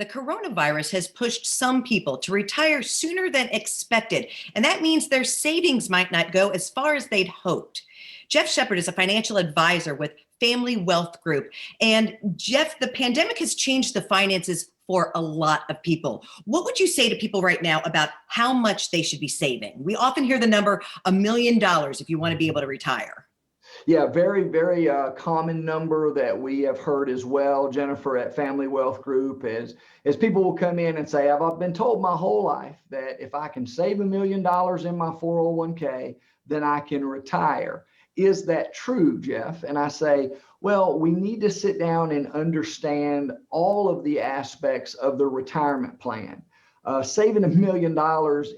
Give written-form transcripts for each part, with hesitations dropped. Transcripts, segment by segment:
The coronavirus has pushed some people to retire sooner than expected, and that means their savings might not go as far as they'd hoped. Jeff Sheppard is a financial advisor with Family Wealth Group. And Jeff, the pandemic has changed the finances for a lot of people. What would you say to people right now about how much they should be saving? We often hear the number $1 million if you want to be able to retire. Yeah, very, very common number that we have heard as well, Jennifer, at Family Wealth Group, as people will come in and say, I've been told my whole life that if I can save $1 million in my 401k, then I can retire. Is that true, Jeff? And I say, well, we need to sit down and understand all of the aspects of the retirement plan. Saving $1 million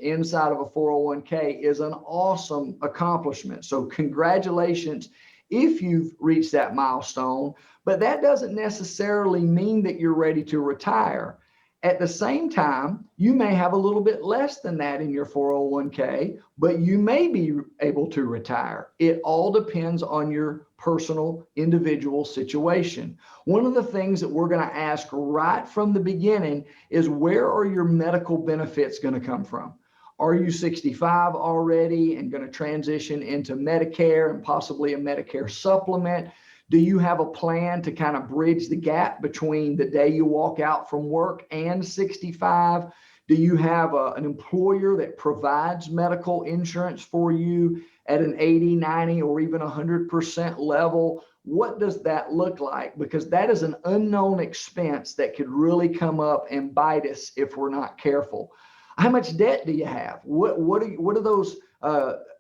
inside of a 401k is an awesome accomplishment. So congratulations if you've reached that milestone, but that doesn't necessarily mean that you're ready to retire. At the same time, you may have a little bit less than that in your 401k, but you may be able to retire. It all depends on your personal individual situation. One of the things that we're going to ask right from the beginning is, where are your medical benefits going to come from? Are you 65 already and going to transition into Medicare and possibly a Medicare supplement? Do you have a plan to kind of bridge the gap between the day you walk out from work and 65? Do you have an employer that provides medical insurance for you at an 80, 90, or even 100% level? What does that look like? Because that is an unknown expense that could really come up and bite us if we're not careful. How much debt do you have? What are those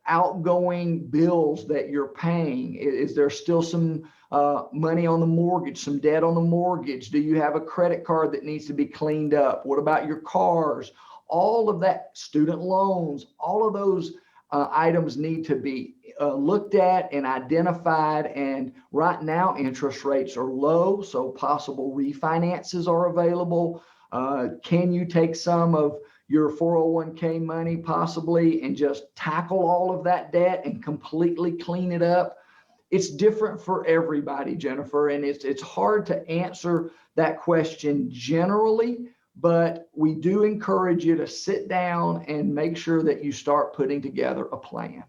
outgoing bills that you're paying? Is there still some money on the mortgage, some debt on the mortgage? Do you have a credit card that needs to be cleaned up? What about your cars? All of that, student loans, all of those items need to be looked at and identified. And right now, interest rates are low, so possible refinances are available. Can you take some of your 401k money possibly and just tackle all of that debt and completely clean it up? It's different for everybody, Jennifer, and it's hard to answer that question generally, but we do encourage you to sit down and make sure that you start putting together a plan.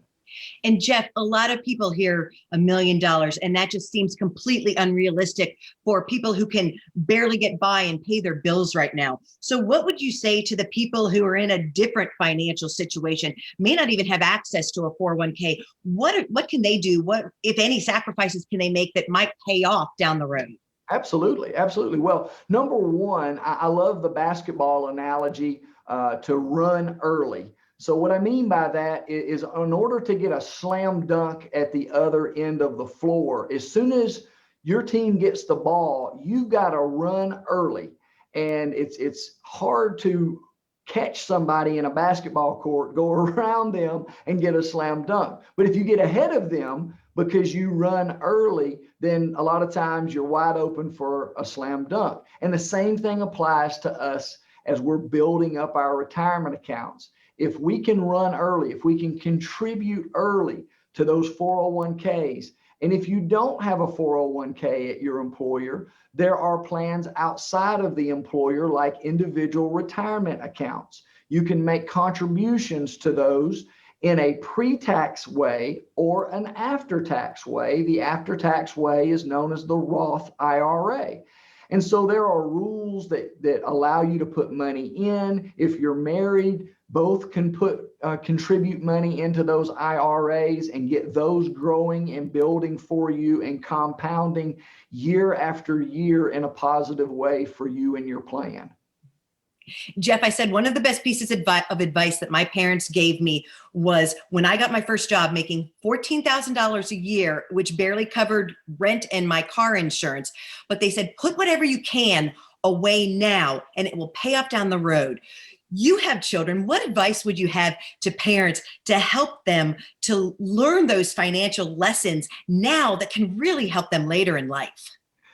And Jeff, a lot of people hear $1 million, and that just seems completely unrealistic for people who can barely get by and pay their bills right now. So what would you say to the people who are in a different financial situation, may not even have access to a 401k? What can they do? What, if any, sacrifices can they make that might pay off down the road? Absolutely. Absolutely. Well, number one, I love the basketball analogy to run early. So what I mean by that is in order to get a slam dunk at the other end of the floor, as soon as your team gets the ball, you've got to run early. And it's hard to catch somebody in a basketball court, go around them and get a slam dunk. But if you get ahead of them because you run early, then a lot of times you're wide open for a slam dunk. And the same thing applies to us as we're building up our retirement accounts. If we can run early, if we can contribute early to those 401ks, and if you don't have a 401k at your employer, there are plans outside of the employer like individual retirement accounts. You can make contributions to those in a pre-tax way or an after-tax way. The after-tax way is known as the Roth IRA. And so there are rules that allow you to put money in. If you're married, both can contribute money into those IRAs and get those growing and building for you and compounding year after year in a positive way for you and your plan. Jeff, I said one of the best pieces of advice that my parents gave me was when I got my first job making $14,000 a year, which barely covered rent and my car insurance. But they said, put whatever you can away now and it will pay off down the road. You have children. What advice would you have to parents to help them to learn those financial lessons now that can really help them later in life?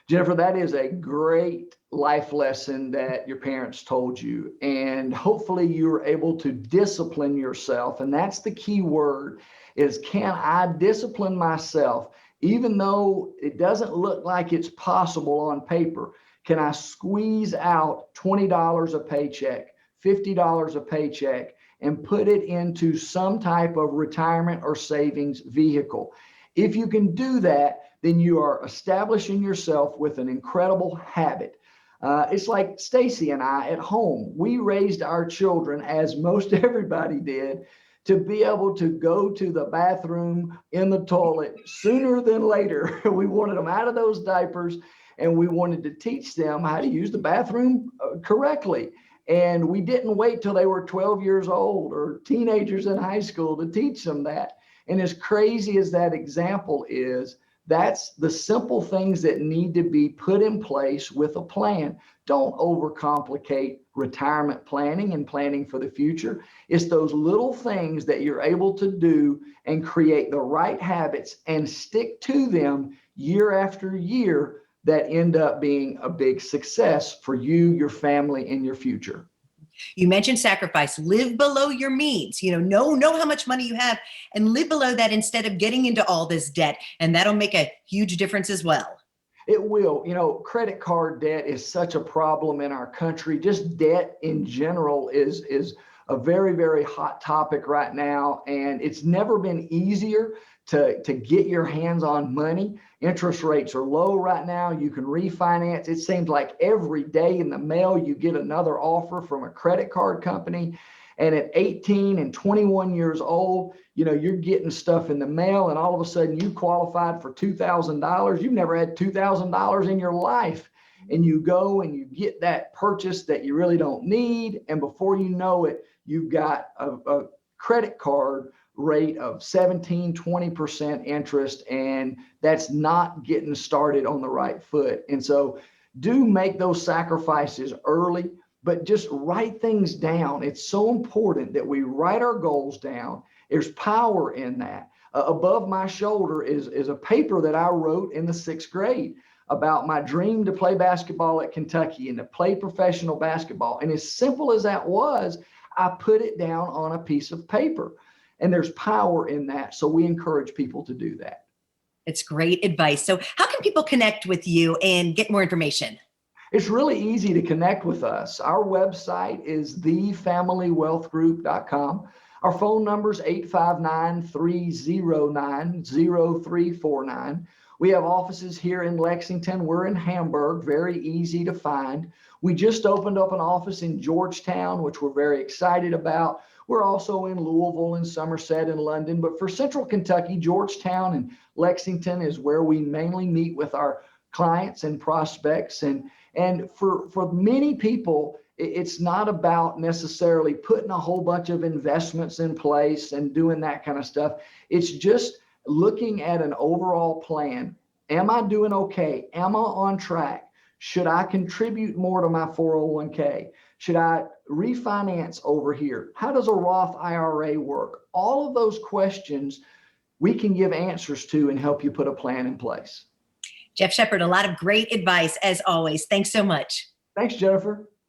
Jennifer, that is a great life lesson that your parents told you. And hopefully you're able to discipline yourself. And that's the key word is, can I discipline myself? Even though it doesn't look like it's possible on paper, Can I squeeze out $20 a paycheck, $50 a paycheck, and put it into some type of retirement or savings vehicle? If you can do that, then you are establishing yourself with an incredible habit. It's like Stacy and I at home. We raised our children, as most everybody did, to be able to go to the bathroom in the toilet sooner than later. We wanted them out of those diapers, and we wanted to teach them how to use the bathroom correctly. And we didn't wait till they were 12 years old or teenagers in high school to teach them that. And as crazy as that example is, that's the simple things that need to be put in place with a plan. Don't overcomplicate retirement planning and planning for the future. It's those little things that you're able to do and create the right habits and stick to them year after year that end up being a big success for you, your family, and your future. You mentioned sacrifice. Live below your means. Know how much money you have and live below that instead of getting into all this debt. And that'll make a huge difference as well. It will. Credit card debt is such a problem in our country. Just debt in general is a very, very hot topic right now. And it's never been easier to get your hands on money. Interest rates are low right now. You can refinance. It seems like every day in the mail, you get another offer from a credit card company. And at 18 and 21 years old, you're getting stuff in the mail, and all of a sudden you qualified for $2,000. You've never had $2,000 in your life. And you go and you get that purchase that you really don't need. And before you know it, you've got a credit card rate of 17, 20% interest, and that's not getting started on the right foot. And so do make those sacrifices early, but just write things down. It's so important that we write our goals down. There's power in that. Above my shoulder is a paper that I wrote in the 6th grade about my dream to play basketball at Kentucky and to play professional basketball. And as simple as that was, I put it down on a piece of paper. And there's power in that. So we encourage people to do that. It's great advice. So how can people connect with you and get more information? It's really easy to connect with us. Our website is thefamilywealthgroup.com. Our phone number is 859-309-0349. We have offices here in Lexington. We're in Hamburg, very easy to find. We just opened up an office in Georgetown, which we're very excited about. We're also in Louisville and Somerset and London. But for Central Kentucky, Georgetown and Lexington is where we mainly meet with our clients and prospects. And for many people, it's not about necessarily putting a whole bunch of investments in place and doing that kind of stuff. It's just looking at an overall plan. Am I doing okay? Am I on track? Should I contribute more to my 401k? Should I refinance over here? How does a Roth IRA work? All of those questions we can give answers to and help you put a plan in place. Jeff Sheppard, a lot of great advice as always. Thanks so much. Thanks, Jennifer.